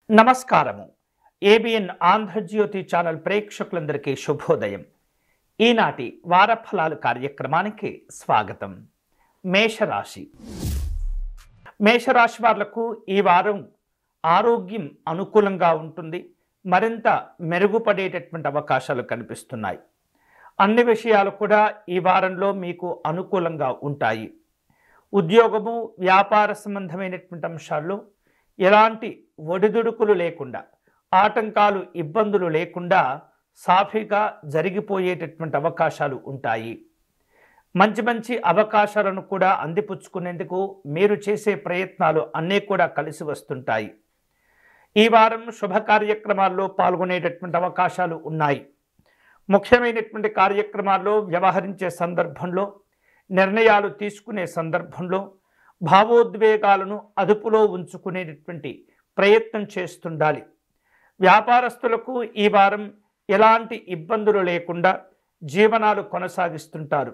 నమస్కారము. ABN Andhra Jyothi channel ప్రేక్షకులందరికీ శుభోదయం. ఈనాటి వారఫలాలు కార్యక్రమానికి స్వాగతం. మేషరాశి వాళ్లకు ఈ వారం ఆరోగ్యం అనుకూలంగా ఉంటుంది. మరింత మెరుగుపడేటటువంటి అవకాశాలు కనిపిస్తున్నాయి. అన్ని విషయాలు కూడా ఈ వారంలో మీకు అనుకూలంగా ఉంటాయి. ఉద్యోగము, వ్యాపార సంబంధమైనటువంటి అంశాల్లో ఎలాంటి ఒడిదుడుకులు లేకుండా, ఆటంకాలు, ఇబ్బందులు లేకుండా సాఫీగా జరిగిపోయేటటువంటి అవకాశాలు ఉంటాయి. మంచి మంచి అవకాశాలను కూడా అందిపుచ్చుకునేందుకు మీరు చేసే ప్రయత్నాలు అన్నీ కూడా కలిసి వస్తుంటాయి. ఈ వారం శుభ కార్యక్రమాల్లో పాల్గొనేటటువంటి అవకాశాలు ఉన్నాయి. ముఖ్యమైనటువంటి కార్యక్రమాల్లో వ్యవహరించే సందర్భంలో, నిర్ణయాలు తీసుకునే సందర్భంలో భావోద్వేగాలను అదుపులో ఉంచుకునేటటువంటి ప్రయత్నం చేస్తుండాలి. వ్యాపారస్తులకు ఈ వారం ఎలాంటి ఇబ్బందులు లేకుండా జీవనాలు కొనసాగిస్తుంటారు.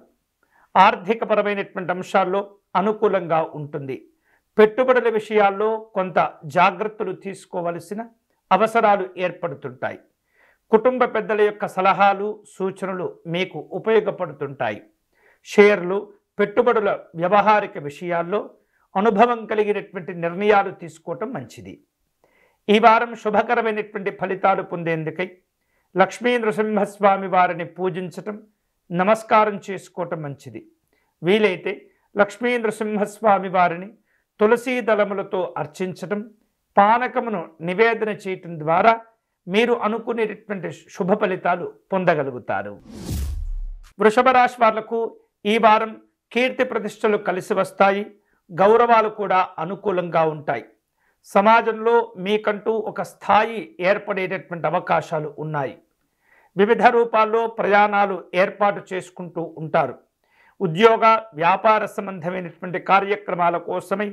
ఆర్థికపరమైనటువంటి అంశాల్లో అనుకూలంగా ఉంటుంది. పెట్టుబడుల విషయాల్లో కొంత జాగ్రత్తలు తీసుకోవలసిన అవసరాలు ఏర్పడుతుంటాయి. కుటుంబ పెద్దల యొక్క సలహాలు, సూచనలు మీకు ఉపయోగపడుతుంటాయి. షేర్లు, పెట్టుబడుల వ్యవహారిక విషయాల్లో అనుభవం కలిగినటువంటి నిర్ణయాలు తీసుకోవటం మంచిది. ఈ వారం శుభకరమైనటువంటి ఫలితాలు పొందేందుకై లక్ష్మీ నృసింహస్వామి వారిని పూజించటం, నమస్కారం చేసుకోవటం మంచిది. వీలైతే లక్ష్మీ నృసింహస్వామి వారిని తులసీ దళములతో అర్చించటం, పానకమును నివేదన చేయటం ద్వారా మీరు అనుకునేటటువంటి శుభ ఫలితాలు పొందగలుగుతారు. వృషభ రాశి వాళ్లకు ఈ వారం కీర్తి ప్రతిష్టలు కలిసి వస్తాయి. గౌరవాలు కూడా అనుకూలంగా ఉంటాయి. సమాజంలో మీకంటూ ఒక స్థాయి ఏర్పడేటటువంటి అవకాశాలు ఉన్నాయి. వివిధ రూపాల్లో ప్రయాణాలు ఏర్పాటు చేసుకుంటూ ఉంటారు. ఉద్యోగ, వ్యాపార సంబంధమైనటువంటి కార్యక్రమాల కోసమై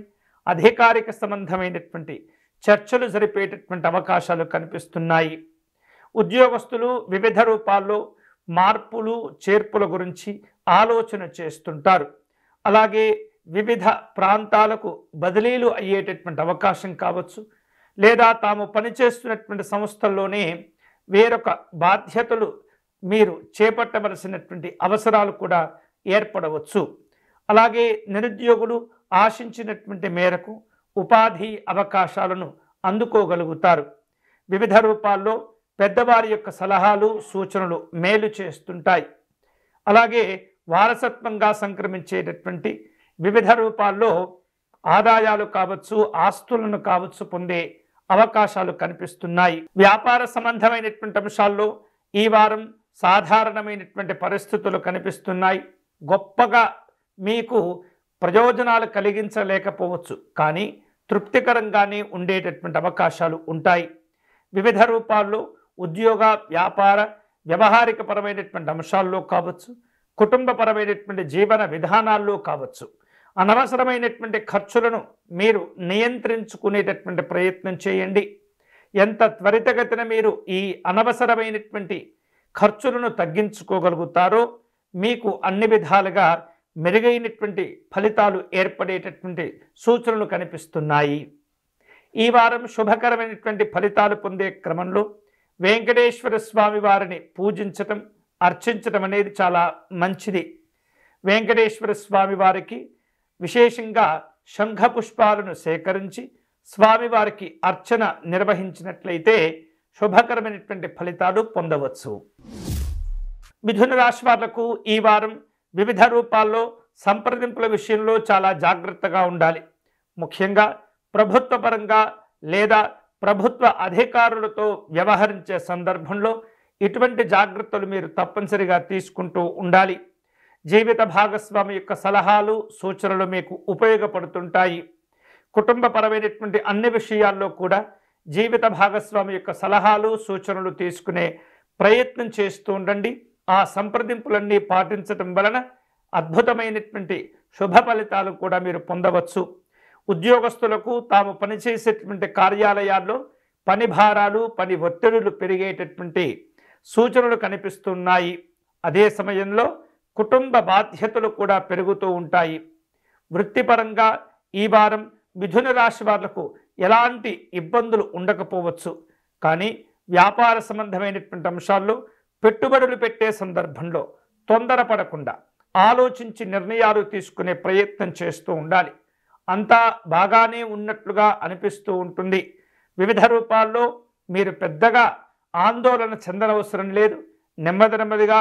అధికారిక సంబంధమైనటువంటి చర్చలు జరిపేటటువంటి అవకాశాలు కనిపిస్తున్నాయి. ఉద్యోగస్తులు వివిధ రూపాల్లో మార్పులు, చేర్పుల గురించి ఆలోచన చేస్తుంటారు. అలాగే వివిధ ప్రాంతాలకు బదిలీలు అయ్యేటటువంటి అవకాశం కావచ్చు, లేదా తాము పనిచేస్తున్నటువంటి సంస్థల్లోనే వేరొక బాధ్యతలు మీరు చేపట్టవలసినటువంటి అవసరాలు కూడా ఏర్పడవచ్చు. అలాగే నిరుద్యోగులు ఆశించినటువంటి మేరకు ఉపాధి అవకాశాలను అందుకోగలుగుతారు. వివిధ రూపాల్లో పెద్దవారి యొక్క సలహాలు, సూచనలు మేలు చేస్తుంటాయి. అలాగే వారసత్వంగా సంక్రమించేటటువంటి వివిధ రూపాల్లో ఆదాయాలు కావచ్చు, ఆస్తులను కావచ్చు పొందే అవకాశాలు కనిపిస్తున్నాయి. వ్యాపార సంబంధమైనటువంటి అంశాల్లో ఈ వారం సాధారణమైనటువంటి పరిస్థితులు కనిపిస్తున్నాయి. గొప్పగా మీకు ప్రయోజనాలు కలిగించలేకపోవచ్చు, కానీ తృప్తికరంగానే ఉండేటటువంటి అవకాశాలు ఉంటాయి. వివిధ రూపాల్లో ఉద్యోగ, వ్యాపార, వ్యవహారిక పరమైనటువంటి అంశాల్లో కావచ్చు, కుటుంబపరమైనటువంటి జీవన విధానాల్లో కావచ్చు, అనవసరమైనటువంటి ఖర్చులను మీరు నియంత్రించుకునేటటువంటి ప్రయత్నం చేయండి. ఎంత త్వరితగతిన మీరు ఈ అనవసరమైనటువంటి ఖర్చులను తగ్గించుకోగలుగుతారో మీకు అన్ని విధాలుగా మెరుగైనటువంటి ఫలితాలు ఏర్పడేటటువంటి సూచనలు కనిపిస్తున్నాయి. ఈ వారం శుభకరమైనటువంటి ఫలితాలు పొందే క్రమంలో వెంకటేశ్వర స్వామి వారిని పూజించటం, అర్చించటం అనేది చాలా మంచిది. వెంకటేశ్వర స్వామి వారికి విశేషంగా శంఖ పుష్పాలను సేకరించి స్వామివారికి అర్చన నిర్వహించినట్లయితే శుభకరమైనటువంటి ఫలితాలు పొందవచ్చు. మిథున రాశి వాళ్లకు ఈ వారం వివిధ రూపాల్లో సంప్రదింపుల విషయంలో చాలా జాగ్రత్తగా ఉండాలి. ముఖ్యంగా ప్రభుత్వ పరంగా లేదా ప్రభుత్వ అధికారులతో వ్యవహరించే సందర్భంలో ఇటువంటి జాగ్రత్తలు మీరు తప్పనిసరిగా తీసుకుంటూ ఉండాలి. జీవిత భాగస్వామి యొక్క సలహాలు, సూచనలు మీకు ఉపయోగపడుతుంటాయి. కుటుంబపరమైనటువంటి అన్ని విషయాల్లో కూడా జీవిత భాగస్వామి యొక్క సలహాలు, సూచనలు తీసుకునే ప్రయత్నం చేస్తూ ఉండండి. ఆ సంప్రదింపులన్నీ పాటించటం వలన అద్భుతమైనటువంటి శుభ ఫలితాలు కూడా మీరు పొందవచ్చు. ఉద్యోగస్తులకు తాము పనిచేసేటువంటి కార్యాలయాల్లో పని భారాలు, పని ఒత్తిడులు పెరిగేటటువంటి సూచనలు కనిపిస్తున్నాయి. అదే సమయంలో కుటుంబ బాధ్యతలు కూడా పెరుగుతూ ఉంటాయి. వృత్తిపరంగా ఈ వారం మిథున రాశి వాళ్లకు ఎలాంటి ఇబ్బందులు ఉండకపోవచ్చు. కానీ వ్యాపార సంబంధమైనటువంటి అంశాల్లో పెట్టుబడులు పెట్టే సందర్భంలో తొందరపడకుండా ఆలోచించి నిర్ణయాలు తీసుకునే ప్రయత్నం చేస్తూ ఉండాలి. అంతా బాగానే ఉన్నట్లుగా అనిపిస్తూ ఉంటుంది. వివిధ రూపాల్లో మీరు పెద్దగా ఆందోళన చెందనవసరం లేదు. నెమ్మదిగా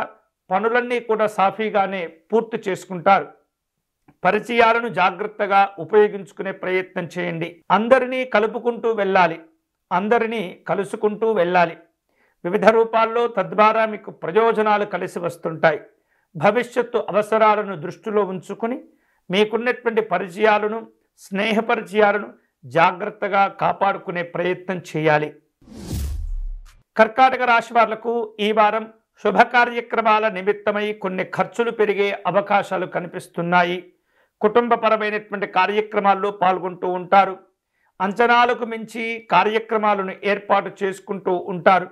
పనులన్నీ కూడా సాఫీగానే పూర్తి చేసుకుంటారు. పరిచయాలను జాగ్రత్తగా ఉపయోగించుకునే ప్రయత్నం చేయండి. అందరినీ కలుపుకుంటూ వెళ్ళాలి, అందరినీ కలుసుకుంటూ వెళ్ళాలి వివిధ రూపాల్లో. తద్వారా మీకు ప్రయోజనాలు కలిసి వస్తుంటాయి. భవిష్యత్తు అవసరాలను దృష్టిలో ఉంచుకుని మీకున్నటువంటి పరిచయాలను, స్నేహ పరిచయాలను జాగ్రత్తగా కాపాడుకునే ప్రయత్నం చేయాలి. కర్కాటక రాశి వాళ్లకు ఈ వారం శుభ కార్యక్రమాల నిమిత్తమై కొన్ని ఖర్చులు పెరిగే అవకాశాలు కనిపిస్తున్నాయి. కుటుంబపరమైనటువంటి కార్యక్రమాల్లో పాల్గొంటూ ఉంటారు. అంచనాలకు మించి కార్యక్రమాలను ఏర్పాటు చేసుకుంటూ ఉంటారు.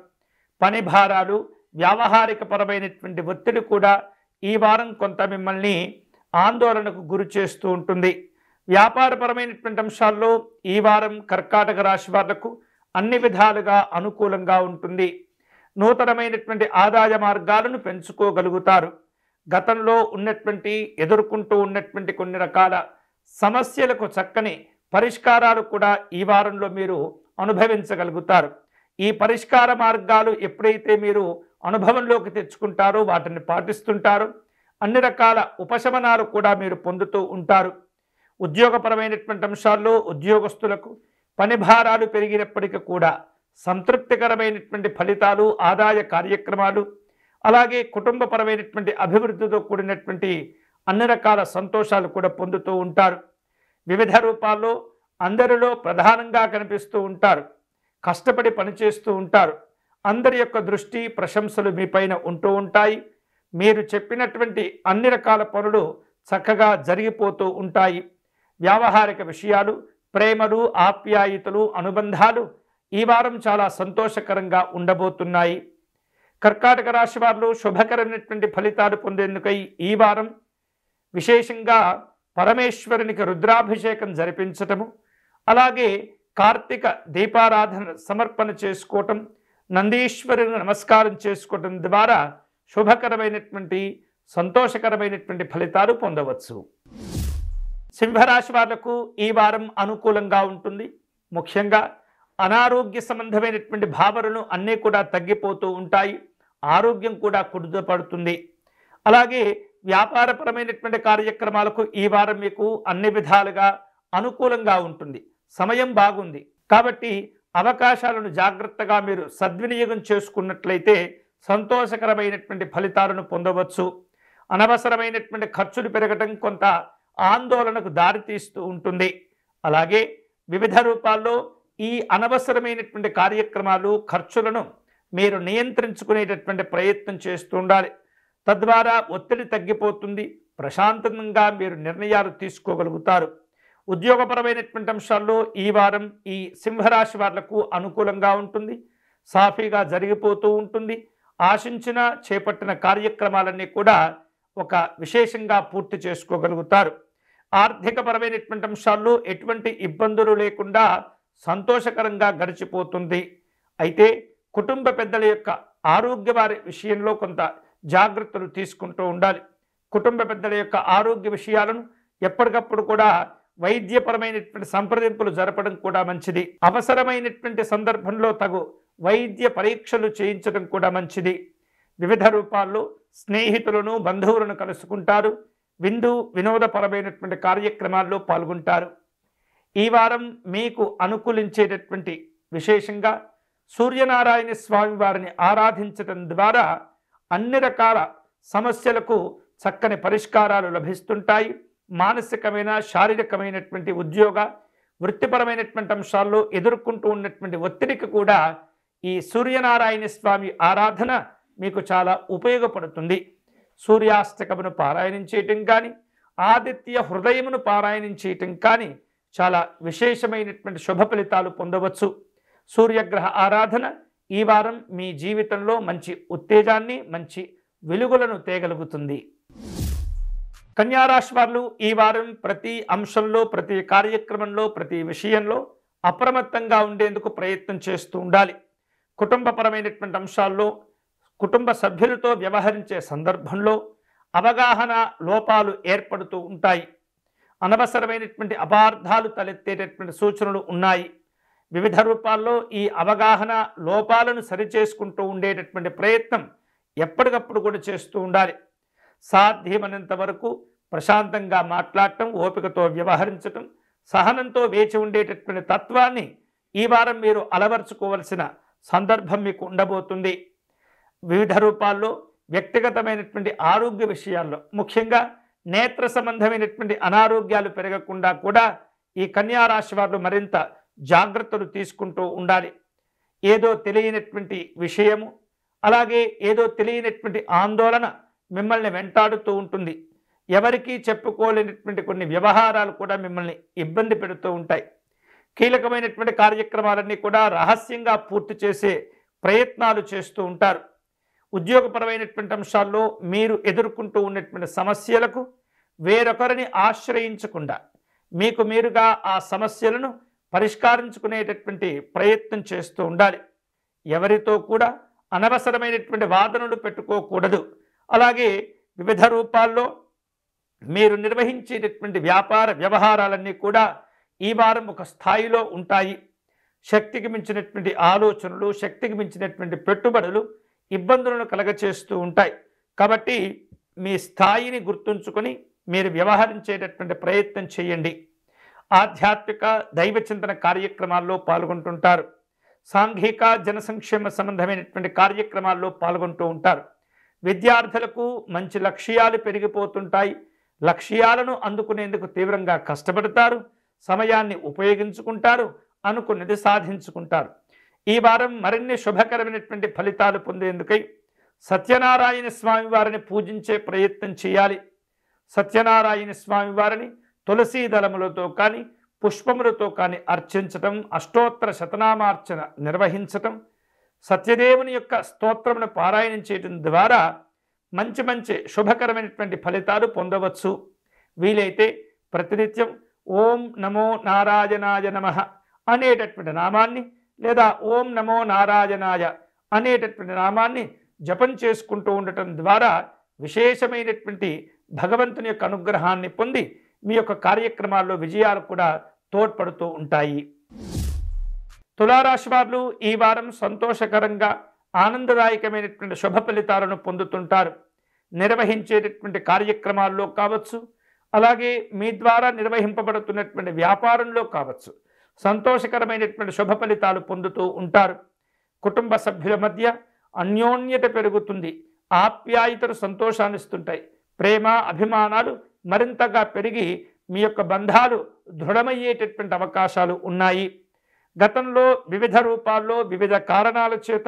పని భారాలు, వ్యావహారిక పరమైనటువంటి ఒత్తిడి కూడా ఈ వారం కొంత మిమ్మల్ని ఆందోళనకు గురి చేస్తూ ఉంటుంది. వ్యాపారపరమైనటువంటి అంశాల్లో ఈ వారం కర్కాటక రాశి వాళ్లకు అన్ని విధాలుగా అనుకూలంగా ఉంటుంది. నూతనమైనటువంటి ఆదాయ మార్గాలను పెంచుకోగలుగుతారు. గతంలో ఉన్నటువంటి ఎదుర్కొంటూ ఉన్నటువంటి కొన్ని రకాల సమస్యలకు చక్కని పరిష్కారాలు కూడా ఈ వారంలో మీరు అనుభవించగలుగుతారు. ఈ పరిష్కార మార్గాలు ఎప్పుడైతే మీరు అనుభవంలోకి తెచ్చుకుంటారో, వాటిని పాటిస్తుంటారో, అన్ని రకాల ఉపశమనాలు కూడా మీరు పొందుతూ ఉంటారు. ఉద్యోగపరమైనటువంటి అంశాల్లో ఉద్యోగస్తులకు పని భారాలు పెరిగినప్పటికీ కూడా సంతృప్తికరమైనటువంటి ఫలితాలు, ఆదాయ కార్యక్రమాలు, అలాగే కుటుంబపరమైనటువంటి అభివృద్ధితో కూడినటువంటి అన్ని రకాల సంతోషాలు కూడా పొందుతూ ఉంటారు. వివిధ రూపాల్లో అందరిలో ప్రధానంగా కనిపిస్తూ ఉంటారు. కష్టపడి పనిచేస్తూ ఉంటారు. అందరి యొక్క దృష్టి, ప్రశంసలు మీపైన ఉంటూ ఉంటాయి. మీరు చెప్పినటువంటి అన్ని రకాల పనులు చక్కగా జరిగిపోతూ ఉంటాయి. వ్యావహారిక విషయాలు, ప్రేమలు, ఆప్యాయతలు, అనుబంధాలు ఈ వారం చాలా సంతోషకరంగా ఉండబోతున్నాయి. కర్కాటక రాశి వారు శుభకరమైనటువంటి ఫలితాలు పొందేందుకై ఈ వారం విశేషంగా పరమేశ్వరునికి రుద్రాభిషేకం జరిపించటము, అలాగే కార్తీక దీపారాధన సమర్పణ చేసుకోవటం, నందీశ్వరుని నమస్కారం చేసుకోవటం ద్వారా శుభకరమైనటువంటి సంతోషకరమైనటువంటి ఫలితాలు పొందవచ్చు. సింహరాశి వాళ్లకు ఈ వారం అనుకూలంగా ఉంటుంది. ముఖ్యంగా అనారోగ్య సంబంధమైనటువంటి భావనలు అన్నీ కూడా తగ్గిపోతూ ఉంటాయి. ఆరోగ్యం కూడా కుదుటపడుతుంది. అలాగే వ్యాపారపరమైనటువంటి కార్యక్రమాలకు ఈ వారం మీకు అన్ని విధాలుగా అనుకూలంగా ఉంటుంది. సమయం బాగుంది కాబట్టి అవకాశాలను జాగ్రత్తగా మీరు సద్వినియోగం చేసుకున్నట్లయితే సంతోషకరమైనటువంటి ఫలితాలను పొందవచ్చు. అనవసరమైనటువంటి ఖర్చులు పెరగటం కొంత ఆందోళనకు దారితీస్తూ ఉంటుంది. అలాగే వివిధ రూపాల్లో ఈ అనవసరమైనటువంటి కార్యక్రమాలు, ఖర్చులను మీరు నియంత్రించుకునేటటువంటి ప్రయత్నం చేస్తూ ఉండాలి. తద్వారా ఒత్తిడి తగ్గిపోతుంది. ప్రశాంతంగా మీరు నిర్ణయాలు తీసుకోగలుగుతారు. ఉద్యోగపరమైనటువంటి అంశాల్లో ఈ వారం ఈ సింహరాశి వాళ్లకు అనుకూలంగా ఉంటుంది. సాఫీగా జరిగిపోతూ ఉంటుంది. ఆశించిన చేపట్టిన కార్యక్రమాలన్నీ కూడా ఒక విశేషంగా పూర్తి చేసుకోగలుగుతారు. ఆర్థికపరమైనటువంటి అంశాల్లో ఎటువంటి ఇబ్బందులు లేకుండా సంతోషకరంగా గడిచిపోతుంది. అయితే కుటుంబ పెద్దల యొక్క ఆరోగ్య వారి విషయంలో కొంత జాగ్రత్తలు తీసుకుంటూ ఉండాలి. కుటుంబ పెద్దల యొక్క ఆరోగ్య విషయాలను ఎప్పటికప్పుడు కూడా వైద్యపరమైనటువంటి సంప్రదింపులు జరపడం కూడా మంచిది. అవసరమైనటువంటి సందర్భంలో తగు వైద్య పరీక్షలు చేయించడం కూడా మంచిది. వివిధ రూపాల్లో స్నేహితులను, బంధువులను కలుసుకుంటారు. వినోదపరమైనటువంటి కార్యక్రమాల్లో పాల్గొంటారు. ఈ వారం మీకు అనుకూలించేటటువంటి విశేషంగా సూర్యనారాయణ స్వామి వారిని ఆరాధించడం ద్వారా అన్ని రకాల సమస్యలకు చక్కని పరిష్కారాలు లభిస్తుంటాయి. మానసికమైన, శారీరకమైనటువంటి, ఉద్యోగ వృత్తిపరమైనటువంటి అంశాల్లో ఎదుర్కొంటూ ఉన్నటువంటి ఒత్తిడికి కూడా ఈ సూర్యనారాయణ స్వామి ఆరాధన మీకు చాలా ఉపయోగపడుతుంది. సూర్యాస్తకమును పారాయణం చేయటం కానీ, ఆదిత్య హృదయమును పారాయణం చేయటం కానీ చాలా విశేషమైనటువంటి శుభ ఫలితాలు పొందవచ్చు. సూర్యగ్రహ ఆరాధన ఈ వారం మీ జీవితంలో మంచి ఉత్తేజాన్ని, మంచి వెలుగులను తేగలుగుతుంది. కన్యారాశి వారు ఈ వారం ప్రతి అంశంలో, ప్రతి కార్యక్రమంలో, ప్రతి విషయంలో అప్రమత్తంగా ఉండేందుకు ప్రయత్నం చేస్తూ ఉండాలి. కుటుంబపరమైనటువంటి అంశాల్లో కుటుంబ సభ్యులతో వ్యవహరించే సందర్భంలో అవగాహన లోపాలు ఏర్పడుతూ ఉంటాయి. అనవసరమైనటువంటి అపార్థాలు తలెత్తేటటువంటి సూచనలు ఉన్నాయి. వివిధ రూపాల్లో ఈ అవగాహన లోపాలను సరిచేసుకుంటూ ఉండేటటువంటి ప్రయత్నం ఎప్పటికప్పుడు కూడా చేస్తూ ఉండాలి. సాధ్యమైనంత వరకు ప్రశాంతంగా మాట్లాడటం, ఓపికతో వ్యవహరించటం, సహనంతో వేచి ఉండేటటువంటి తత్వాన్ని ఈ వారం మీరు అలవర్చుకోవలసిన సందర్భం మీకు ఉండబోతుంది. వివిధ రూపాల్లో వ్యక్తిగతమైనటువంటి ఆరోగ్య విషయాల్లో ముఖ్యంగా నేత్ర సంబంధమైనటువంటి అనారోగ్యాలు పెరగకుండా కూడా ఈ కన్యా రాశి వారు మరింత జాగ్రత్తలు తీసుకుంటూ ఉండాలి. ఏదో తెలియనటువంటి విషయము, అలాగే ఏదో తెలియనటువంటి ఆందోళన మిమ్మల్ని వెంటాడుతూ ఉంటుంది. ఎవరికీ చెప్పుకోలేనటువంటి కొన్ని వ్యవహారాలు కూడా మిమ్మల్ని ఇబ్బంది పెడుతూ ఉంటాయి. కీలకమైనటువంటి కార్యక్రమాలన్నీ కూడా రహస్యంగా పూర్తి చేసే ప్రయత్నాలు చేస్తూ ఉంటారు. ఉద్యోగపరమైనటువంటి అంశాల్లో మీరు ఎదుర్కొంటూ ఉన్నటువంటి సమస్యలకు వేరొకరిని ఆశ్రయించకుండా మీకు మీరుగా ఆ సమస్యలను పరిష్కరించుకునేటటువంటి ప్రయత్నం చేస్తూ ఉండాలి. ఎవరితో కూడా అనవసరమైనటువంటి వాదనలు పెట్టుకోకూడదు. అలాగే వివిధ రూపాల్లో మీరు నిర్వహించేటటువంటి వ్యాపార వ్యవహారాలన్నీ కూడా ఈ వారం ఒక స్థాయిలో ఉంటాయి. శక్తికి మించినటువంటి ఆలోచనలు, శక్తికి మించినటువంటి పెట్టుబడులు ఇబ్బందులను కలగచేస్తూ ఉంటాయి. కాబట్టి మీ స్థాయిని గుర్తుంచుకొని మీరు వ్యవహరించేటటువంటి ప్రయత్నం చేయండి. ఆధ్యాత్మిక దైవచింతన కార్యక్రమాల్లో పాల్గొంటుంటారు. సాంఘిక జనసంక్షేమ సంబంధమైనటువంటి కార్యక్రమాల్లో పాల్గొంటూ ఉంటారు. విద్యార్థులకు మంచి లక్ష్యాలు పెరిగిపోతుంటాయి. లక్ష్యాలను అందుకునేందుకు తీవ్రంగా కష్టపడతారు. సమయాన్ని ఉపయోగించుకుంటారు. అనుకున్నది సాధించుకుంటారు. ఈ వారం మరిన్ని శుభకరమైనటువంటి ఫలితాలు పొందేందుకై సత్యనారాయణ స్వామి వారిని పూజించే ప్రయత్నం చేయాలి. సత్యనారాయణ స్వామి వారిని తులసీ దళములతో కానీ పుష్పములతో కానీ అర్చించటం, అష్టోత్తర శతనామార్చన నిర్వహించటం, సత్యదేవుని యొక్క స్తోత్రమును పారాయణం చేయడం ద్వారా మంచి మంచి శుభకరమైనటువంటి ఫలితాలు పొందవచ్చు. వీలైతే ప్రతినిత్యం ఓం నమో నారాయణాయ నమః అనేటటువంటి నామాన్ని లేదా ఓం నమో నారాయణాయ అనేటటువంటి నామాన్ని జపం చేసుకుంటూ ఉండటం ద్వారా విశేషమైనటువంటి భగవంతుని యొక్క అనుగ్రహాన్ని పొంది మీ యొక్క కార్యక్రమాల్లో విజయాలు కూడా తోడ్పడుతూ ఉంటాయి. తులారాశి వారు ఈ వారం సంతోషకరంగా ఆనందదాయకమైనటువంటి శుభ ఫలితాలను పొందుతుంటారు. నిర్వహించేటటువంటి కార్యక్రమాల్లో కావచ్చు, అలాగే మీ ద్వారా నిర్వహింపబడుతున్నటువంటి వ్యాపారంలో కావచ్చు, సంతోషకరమైనటువంటి శుభ ఫలితాలు పొందుతూ ఉంటారు. కుటుంబ సభ్యుల మధ్య అన్యోన్యత పెరుగుతుంది. ఆప్యాయతలు సంతోషాన్నిస్తుంటాయి. ప్రేమ అభిమానాలు మరింతగా పెరిగి మీ యొక్క బంధాలు దృఢమయ్యేటటువంటి అవకాశాలు ఉన్నాయి. గతంలో వివిధ రూపాల్లో వివిధ కారణాల చేత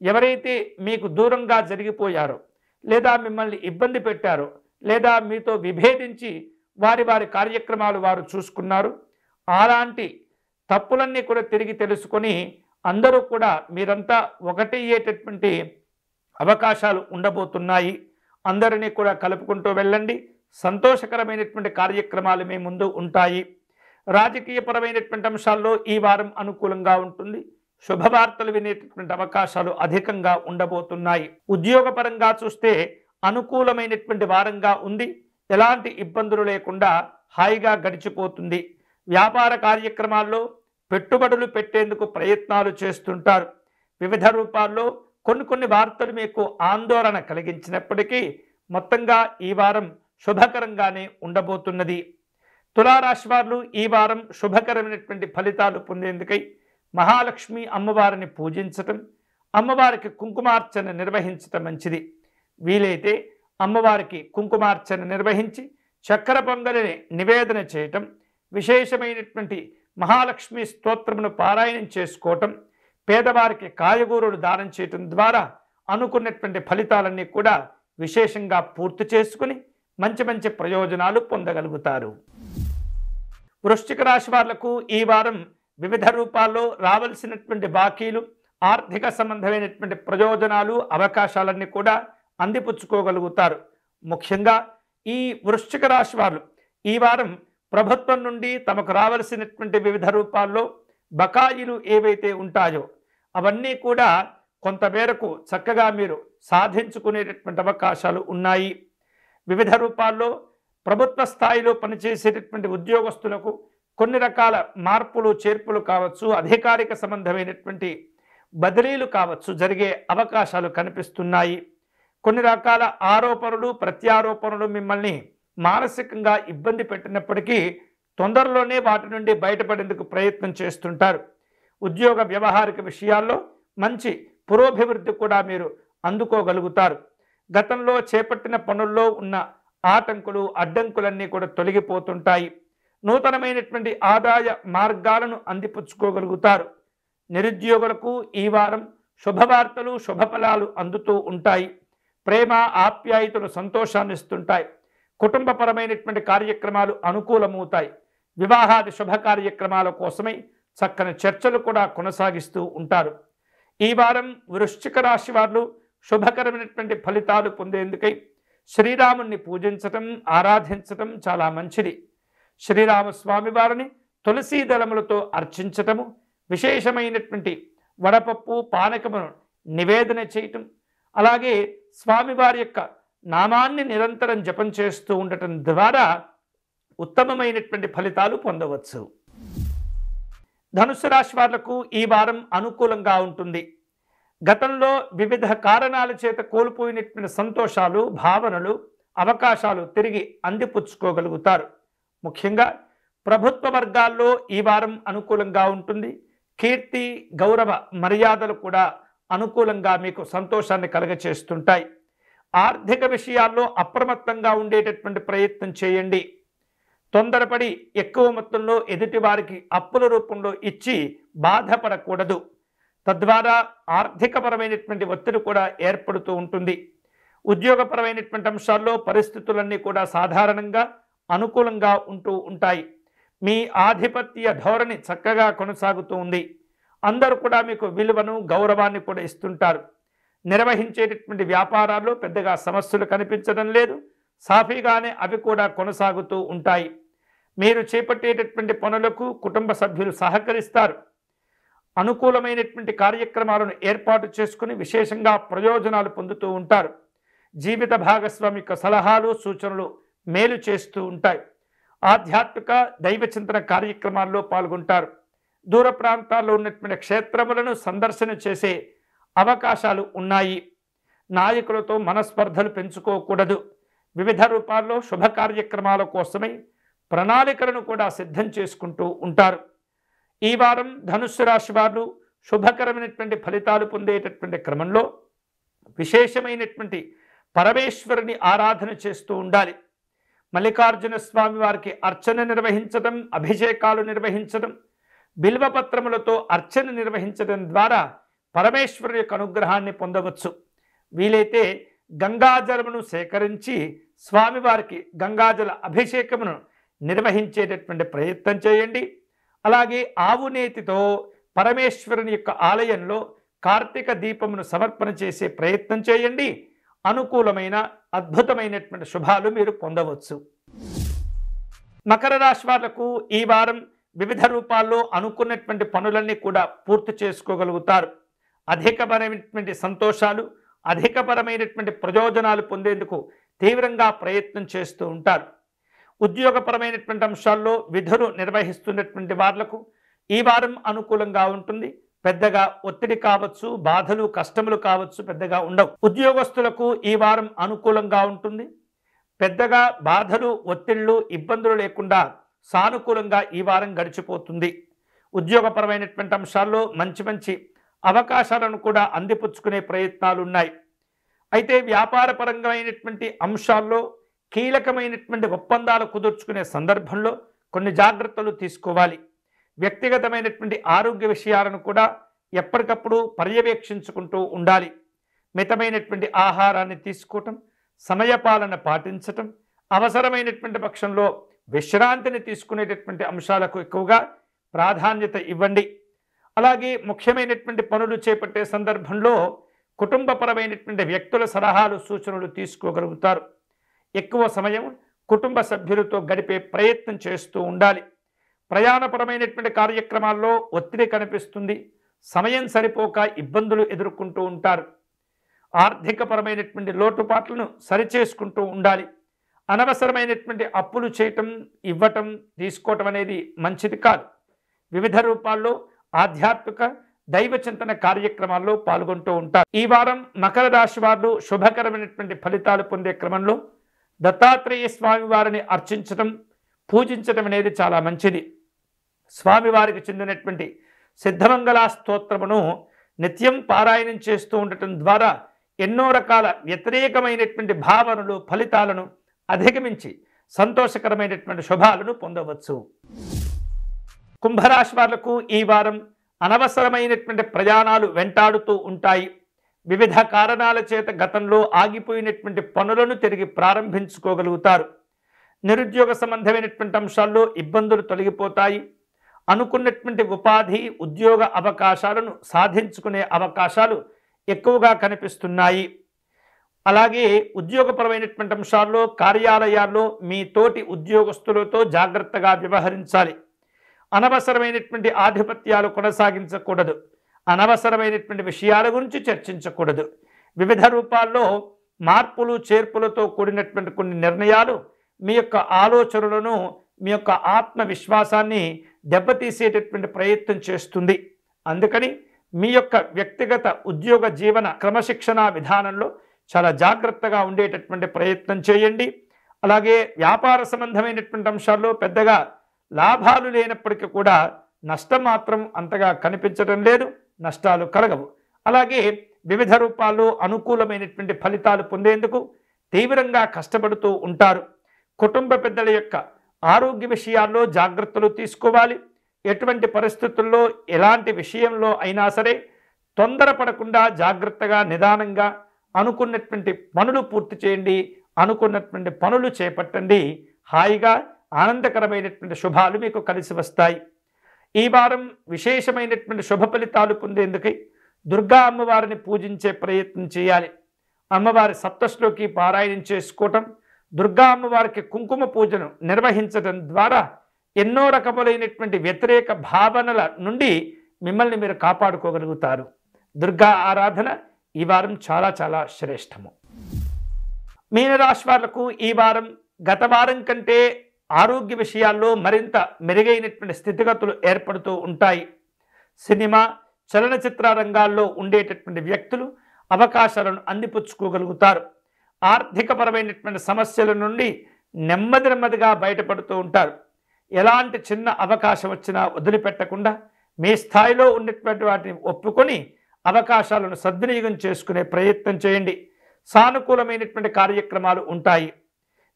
ఎవరైతే మీకు దూరంగా జరిగిపోయారో, లేదా మిమ్మల్ని ఇబ్బంది పెట్టారో, లేదా మీతో విభేదించి వారి వారి కార్యక్రమాలు వారు చూసుకున్నారు, అలాంటి తప్పులన్నీ కూడా తిరిగి తెలుసుకొని అందరూ కూడా మీరంతా ఒకటయ్యేటటువంటి అవకాశాలు ఉండబోతున్నాయి. అందరినీ కూడా కలుపుకుంటూ వెళ్ళండి. సంతోషకరమైనటువంటి కార్యక్రమాలు మీ ముందు ఉంటాయి. రాజకీయపరమైనటువంటి అంశాల్లో ఈ వారం అనుకూలంగా ఉంటుంది. శుభవార్తలు వినేటటువంటి అవకాశాలు అధికంగా ఉండబోతున్నాయి. ఉద్యోగపరంగా చూస్తే అనుకూలమైనటువంటి వారంగా ఉంది. ఎలాంటి ఇబ్బందులు లేకుండా హాయిగా గడిచిపోతుంది. వ్యాపార కార్యక్రమాల్లో పెట్టుబడులు పెట్టేందుకు ప్రయత్నాలు చేస్తుంటారు. వివిధ రూపాల్లో కొన్ని వార్తలు మీకు ఆందోళన కలిగించినప్పటికీ మొత్తంగా ఈ వారం శుభకరంగానే ఉండబోతున్నది. తులారాశి వారు ఈ వారం శుభకరమైనటువంటి ఫలితాలు పొందేందుకై మహాలక్ష్మి అమ్మవారిని పూజించటం, అమ్మవారికి కుంకుమార్చన నిర్వహించటం మంచిది. వీలైతే అమ్మవారికి కుంకుమార్చన నిర్వహించి చక్కెర పొంగలిని నివేదన చేయటం, విశేషమైనటువంటి మహాలక్ష్మి స్తోత్రమును పారాయణం చేసుకోవటం, పేదవారికి కాయగూరలు దానం చేయటం ద్వారా అనుకున్నటువంటి ఫలితాలన్నీ కూడా విశేషంగా పూర్తి చేసుకుని మంచి మంచి ప్రయోజనాలు పొందగలుగుతారు. వృశ్చిక రాశి వాళ్లకు ఈ వారం వివిధ రూపాల్లో రావాల్సినటువంటి బాకీలు, ఆర్థిక సంబంధమైనటువంటి ప్రయోజనాలు, అవకాశాలన్నీ కూడా అందిపుచ్చుకోగలుగుతారు. ముఖ్యంగా ఈ వృశ్చిక రాశి వారు ఈ వారం ప్రభుత్వం నుండి తమకు రావాల్సినటువంటి వివిధ రూపాల్లో బకాయిలు ఏవైతే ఉంటాయో అవన్నీ కూడా కొంతమేరకు చక్కగా మీరు సాధించుకునేటటువంటి అవకాశాలు ఉన్నాయి. వివిధ రూపాల్లో ప్రభుత్వ స్థాయిలో పనిచేసేటటువంటి ఉద్యోగస్తులకు కొన్ని రకాల మార్పులు చేర్పులు కావచ్చు, అధికారిక సంబంధమైనటువంటి బదిలీలు కావచ్చు జరిగే అవకాశాలు కనిపిస్తున్నాయి. కొన్ని రకాల ఆరోపణలు ప్రత్యారోపణలు మిమ్మల్ని మానసికంగా ఇబ్బంది పెట్టినప్పటికీ తొందరలోనే వాటి నుండి బయటపడేందుకు ప్రయత్నం చేస్తుంటారు. ఉద్యోగ వ్యవహారిక విషయాల్లో మంచి పురోభివృద్ధి కూడా మీరు అందుకోగలుగుతారు. గతంలో చేపట్టిన పనుల్లో ఉన్న ఆటంకులు అడ్డంకులన్నీ కూడా తొలగిపోతుంటాయి. నూతనమైనటువంటి ఆదాయ మార్గాలను అందిపుచ్చుకోగలుగుతారు. నిరుద్యోగులకు ఈ వారం శుభవార్తలు శుభఫలాలు అందుతూ ఉంటాయి. ప్రేమ ఆప్యాయతలు సంతోషాన్ని ఇస్తుంటాయి. కుటుంబపరమైనటువంటి కార్యక్రమాలు అనుకూలమవుతాయి. వివాహాది శుభ కార్యక్రమాల కోసమై చక్కని చర్చలు కూడా కొనసాగిస్తూ ఉంటారు. ఈ వారం వృశ్చిక రాశి వారు శుభకరమైనటువంటి ఫలితాలు పొందేందుకై శ్రీరాముణ్ణి పూజించటం ఆరాధించటం చాలా మంచిది. శ్రీరామస్వామి వారిని తులసీ దళములతో అర్చించటము, విశేషమైనటువంటి వడపప్పు పానకమును నివేదన చేయటం, అలాగే స్వామివారి యొక్క నామాన్ని నిరంతరం జపం చేస్తూ ఉండటం ద్వారా ఉత్తమమైనటువంటి ఫలితాలు పొందవచ్చు. ధనుసు రాశి వాళ్లకు ఈ వారం అనుకూలంగా ఉంటుంది. గతంలో వివిధ కారణాల చేత కోల్పోయినటువంటి సంతోషాలు భావనలు అవకాశాలు తిరిగి అందిపుచ్చుకోగలుగుతారు. ముఖ్యంగా ప్రభుత్వ వర్గాల్లో ఈ వారం అనుకూలంగా ఉంటుంది. కీర్తి గౌరవ మర్యాదలు కూడా అనుకూలంగా మీకు సంతోషాన్ని కలగచేస్తుంటాయి. ఆర్థిక విషయాల్లో అప్రమత్తంగా ఉండేటటువంటి ప్రయత్నం చేయండి. తొందరపడి ఎక్కువ మొత్తంలో ఎదుటి వారికి అప్పుల రూపంలో ఇచ్చి బాధపడకూడదు. తద్వారా ఆర్థికపరమైనటువంటి ఒత్తిడి కూడా ఏర్పడుతూ ఉంటుంది. ఉద్యోగపరమైనటువంటి అంశాల్లో పరిస్థితులన్నీ కూడా సాధారణంగా అనుకూలంగా ఉంటూ ఉంటాయి. మీ ఆధిపత్య ధోరణి చక్కగా కొనసాగుతూ ఉంది. అందరూ కూడా మీకు విలువను గౌరవాన్ని కూడా ఇస్తుంటారు. నిర్వహించేటటువంటి వ్యాపారాల్లో పెద్దగా సమస్యలు కనిపించడం లేదు. సాఫీగానే అవి కూడా కొనసాగుతూ ఉంటాయి. మీరు చేపట్టేటటువంటి పనులకు కుటుంబ సభ్యులు సహకరిస్తారు. అనుకూలమైనటువంటి కార్యక్రమాలను ఏర్పాటు చేసుకుని విశేషంగా ప్రయోజనాలు పొందుతూ ఉంటారు. జీవిత భాగస్వామిక సలహాలు సూచనలు మేలు చేస్తూ ఉంటాయి. ఆధ్యాత్మిక దైవ చింతన కార్యక్రమాల్లో పాల్గొంటారు. దూర ప్రాంతాల్లో ఉన్నటువంటి క్షేత్రములను సందర్శన చేసే అవకాశాలు ఉన్నాయి. నాయకులతో మనస్పర్ధలు పెంచుకోకూడదు. వివిధ రూపాల్లో శుభ కార్యక్రమాల కోసమై ప్రణాళికలను కూడా సిద్ధం చేసుకుంటూ ఉంటారు. ఈ వారం ధనుస్సు రాశి వారు శుభకరమైనటువంటి ఫలితాలు పొందేటటువంటి క్రమంలో విశేషమైనటువంటి పరమేశ్వరుని ఆరాధన చేస్తూ ఉండాలి. మల్లికార్జున స్వామి వారికి అర్చన నిర్వహించడం, అభిషేకాలు నిర్వహించడం, బిల్వపత్రములతో అర్చన నిర్వహించడం ద్వారా పరమేశ్వరుని యొక్క అనుగ్రహాన్ని పొందవచ్చు. వీలైతే గంగాజలమును సేకరించి స్వామివారికి గంగాజల అభిషేకమును నిర్వహించేటటువంటి ప్రయత్నం చేయండి. అలాగే ఆవు నేతితో పరమేశ్వరుని యొక్క ఆలయంలో కార్తీక దీపమును సమర్పణ చేసే ప్రయత్నం చేయండి. అనుకూలమైన అద్భుతమైనటువంటి శుభాలు మీరు పొందవచ్చు. మకర రాశి వాళ్లకు ఈ వారం వివిధ రూపాల్లో అనుకున్నటువంటి పనులన్నీ కూడా పూర్తి చేసుకోగలుగుతారు. అధికపరమైనటువంటి సంతోషాలు అధికపరమైనటువంటి ప్రయోజనాలు పొందేందుకు తీవ్రంగా ప్రయత్నం చేస్తూ ఉంటారు. ఉద్యోగపరమైనటువంటి అంశాల్లో విధులు నిర్వహిస్తున్నటువంటి వాళ్లకు ఈ వారం అనుకూలంగా ఉంటుంది. పెద్దగా ఒత్తిడి కావచ్చు, బాధలు కష్టములు కావచ్చు పెద్దగా ఉండవు. ఉద్యోగస్తులకు ఈ వారం అనుకూలంగా ఉంటుంది. పెద్దగా బాధలు ఒత్తిళ్లు ఇబ్బందులు లేకుండా సానుకూలంగా ఈ వారం గడిచిపోతుంది. ఉద్యోగపరమైనటువంటి అంశాల్లో మంచి మంచి అవకాశాలను కూడా అందిపుచ్చుకునే ప్రయత్నాలు ఉన్నాయి. అయితే వ్యాపారపరమైనటువంటి అంశాల్లో కీలకమైనటువంటి ఒప్పందాలు కుదుర్చుకునే సందర్భంలో కొన్ని జాగ్రత్తలు తీసుకోవాలి. వ్యక్తిగతమైనటువంటి ఆరోగ్య విషయాలను కూడా ఎప్పటికప్పుడు పర్యవేక్షించుకుంటూ ఉండాలి. మితమైనటువంటి ఆహారాన్ని తీసుకోవటం, సమయపాలన పాటించటం, అవసరమైనటువంటి పక్షంలో విశ్రాంతిని తీసుకునేటటువంటి అంశాలకు ఎక్కువగా ప్రాధాన్యత ఇవ్వండి. అలాగే ముఖ్యమైనటువంటి పనులు చేపట్టే సందర్భంలో కుటుంబపరమైనటువంటి వ్యక్తుల సలహాలు సూచనలు తీసుకోగలుగుతారు. ఎక్కువ సమయం కుటుంబ సభ్యులతో గడిపే ప్రయత్నం చేస్తూ ఉండాలి. ప్రయాణపరమైనటువంటి కార్యక్రమాల్లో ఒత్తిడి కనిపిస్తుంది. సమయం సరిపోక ఇబ్బందులు ఎదుర్కొంటూ ఉంటారు. ఆర్థికపరమైనటువంటి లోటుపాట్లను సరిచేసుకుంటూ ఉండాలి. అనవసరమైనటువంటి అప్పులు చేయటం, ఇవ్వటం, తీసుకోవటం అనేది మంచిది కాదు. వివిధ రూపాల్లో ఆధ్యాత్మిక దైవ చింతన కార్యక్రమాల్లో పాల్గొంటూ ఉంటారు. ఈ వారం మకర రాశి వారు శుభకరమైనటువంటి ఫలితాలు పొందే క్రమంలో దత్తాత్రేయ స్వామి వారిని అర్చించడం, పూజించడం అనేది చాలా మంచిది. స్వామివారికి చెందినటువంటి సిద్ధమంగళ స్తోత్రమును నిత్యం పారాయణం చేస్తూ ఉండటం ద్వారా ఎన్నో రకాల వ్యతిరేకమైనటువంటి భావనలు, ఫలితాలను అధిగమించి సంతోషకరమైనటువంటి శుభాలను పొందవచ్చు. కుంభరాశి వాళ్లకు ఈ వారం అనవసరమైనటువంటి ప్రయాణాలు వెంటాడుతూ ఉంటాయి. వివిధ కారణాల చేత గతంలో ఆగిపోయినటువంటి పనులను తిరిగి ప్రారంభించుకోగలుగుతారు. నిరుద్యోగ సంబంధమైనటువంటి అంశాల్లో ఇబ్బందులు తొలగిపోతాయి. అనుకున్నటువంటి ఉపాధి, ఉద్యోగ అవకాశాలను సాధించుకునే అవకాశాలు ఎక్కువగా కనిపిస్తున్నాయి. అలాగే ఉద్యోగపరమైనటువంటి అంశాల్లో, కార్యాలయాల్లో మీ తోటి ఉద్యోగస్తులతో జాగ్రత్తగా వ్యవహరించాలి. అనవసరమైనటువంటి ఆధిపత్యాలు కొనసాగించకూడదు. అనవసరమైనటువంటి విషయాల గురించి చర్చించకూడదు. వివిధ రూపాల్లో మార్పులు చేర్పులతో కూడినటువంటి కొన్ని నిర్ణయాలు మీ యొక్క ఆలోచనలను, మీ యొక్క ఆత్మవిశ్వాసాన్ని దెబ్బతీసేటటువంటి ప్రయత్నం చేస్తుంది. అందుకని మీ యొక్క వ్యక్తిగత ఉద్యోగ జీవన క్రమశిక్షణా విధానంలో చాలా జాగ్రత్తగా ఉండేటటువంటి ప్రయత్నం చేయండి. అలాగే వ్యాపార సంబంధమైనటువంటి అంశాల్లో పెద్దగా లాభాలు లేనప్పటికీ కూడా నష్టం మాత్రం అంతగా కనిపించడం లేదు. నష్టాలు కలగవు. అలాగే వివిధ రూపాల్లో అనుకూలమైనటువంటి ఫలితాలు పొందేందుకు తీవ్రంగా కష్టపడుతూ ఉంటారు. కుటుంబ పెద్దల యొక్క ఆరోగ్య విషయాల్లో జాగ్రత్తలు తీసుకోవాలి. ఎటువంటి పరిస్థితుల్లో, ఎలాంటి విషయంలో అయినా సరే తొందరపడకుండా జాగ్రత్తగా, నిదానంగా అనుకున్నటువంటి పనులు పూర్తి చేయండి. అనుకున్నటువంటి పనులు చేపట్టండి. హాయిగా ఆనందకరమైనటువంటి శుభాలు మీకు కలిసి వస్తాయి. ఈ వారం విశేషమైనటువంటి శుభ ఫలితాలు పొందేందుకై దుర్గా అమ్మవారిని పూజించే ప్రయత్నం చేయాలి. అమ్మవారి సప్తశ్లోకి పారాయణం చేసుకోవటం, దుర్గా అమ్మవారికి కుంకుమ పూజను నిర్వహించడం ద్వారా ఎన్నో రకములైనటువంటి వ్యతిరేక భావనల నుండి మిమ్మల్ని మీరు కాపాడుకోగలుగుతారు. దుర్గా ఆరాధన ఈ వారం చాలా చాలా శ్రేష్టము. మీనరాశి వాళ్లకు ఈ వారం గత వారం కంటే ఆరోగ్య విషయాల్లో మరింత మెరుగైనటువంటి స్థితిగతులు ఏర్పడుతూ ఉంటాయి. సినిమా, చలనచిత్ర రంగాల్లో ఉండేటటువంటి వ్యక్తులు అవకాశాలను అందిపుచ్చుకోగలుగుతారు. ఆర్థికపరమైనటువంటి సమస్యల నుండి నెమ్మదిగా బయటపడుతూ ఉంటారు. ఎలాంటి చిన్న అవకాశం వచ్చినా వదిలిపెట్టకుండా మీ స్థాయిలో ఉన్నటువంటి వాటిని ఒప్పుకొని అవకాశాలను సద్వినియోగం చేసుకునే ప్రయత్నం చేయండి. సానుకూలమైనటువంటి కార్యక్రమాలు ఉంటాయి.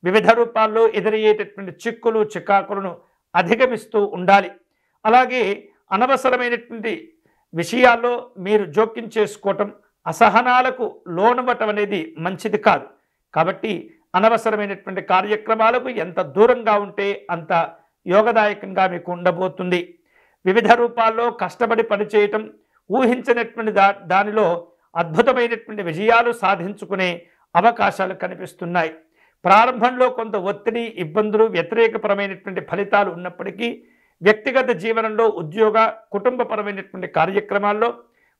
వివిధ రూపాల్లో ఎదురయ్యేటటువంటి చిక్కులు, చికాకులను అధిగమిస్తూ ఉండాలి. అలాగే అనవసరమైనటువంటి విషయాల్లో మీరు జోక్యం చేసుకోవటం, అసహనాలకు లోనవ్వటం అనేది మంచిది కాదు. కాబట్టి అనవసరమైనటువంటి కార్యక్రమాలకు ఎంత దూరంగా ఉంటే అంత యోగదాయకంగా మీకు ఉండబోతుంది. వివిధ రూపాల్లో కష్టపడి పనిచేయటం, ఊహించినటువంటి దానిలో అద్భుతమైనటువంటి విజయాలు సాధించుకునే అవకాశాలు కనిపిస్తున్నాయి. ప్రారంభంలో కొంత ఒత్తిడి, ఇబ్బందులు, వ్యతిరేకపరమైనటువంటి ఫలితాలు ఉన్నప్పటికీ వ్యక్తిగత జీవనంలో, ఉద్యోగ, కుటుంబపరమైనటువంటి కార్యక్రమాల్లో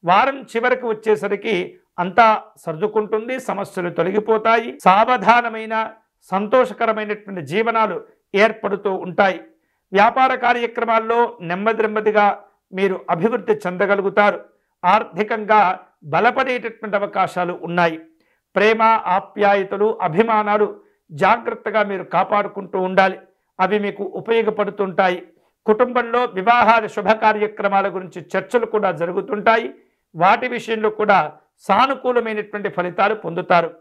వారం చివరికి వచ్చేసరికి అంతా సర్దుకుంటుంది. సమస్యలు తొలగిపోతాయి. సావధానమైన, సంతోషకరమైనటువంటి జీవనాలు ఏర్పడుతూ ఉంటాయి. వ్యాపార కార్యక్రమాల్లో నెమ్మదిగా మీరు అభివృద్ధి చెందగలుగుతారు. ఆర్థికంగా బలపడేటటువంటి అవకాశాలు ఉన్నాయి. ప్రేమ, ఆప్యాయతలు, అభిమానాలు జాగ్రత్తగా మీరు కాపాడుకుంటూ ఉండాలి. అవి మీకు ఉపయోగపడుతుంటాయి. కుటుంబంలో వివాహాల శుభ కార్యక్రమాల గురించి చర్చలు కూడా జరుగుతుంటాయి. వాటి విషయంలో కూడా సానుకూలమైనటువంటి ఫలితాలు పొందుతారు.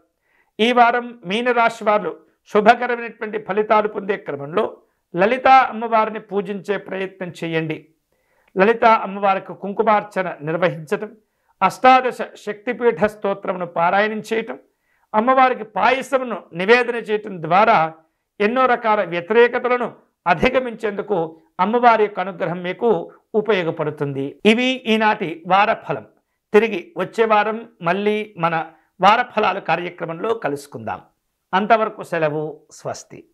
ఈ వారం మీనరాశి వారు శుభకరమైనటువంటి ఫలితాలు పొందే క్రమంలో లలితా అమ్మవారిని పూజించే ప్రయత్నం చేయండి. లలితా అమ్మవారికి కుంకుమార్చన నిర్వహించటం, అష్టాదశ శక్తిపీఠ స్తోత్రమును పారాయణం చేయటం, అమ్మవారికి పాయసమును నివేదన చేయటం ద్వారా ఎన్నో రకాల వ్యతిరేకతలను అధిగమించేందుకు అమ్మవారి యొక్క అనుగ్రహం మీకు ఉపయోగపడుతుంది. ఇవి ఈనాటి వారఫలం. తిరిగి వచ్చే వారం మళ్ళీ మన వారఫలాలు కార్యక్రమంలో కలుసుకుందాం. అంతవరకు సెలవు. స్వస్తి.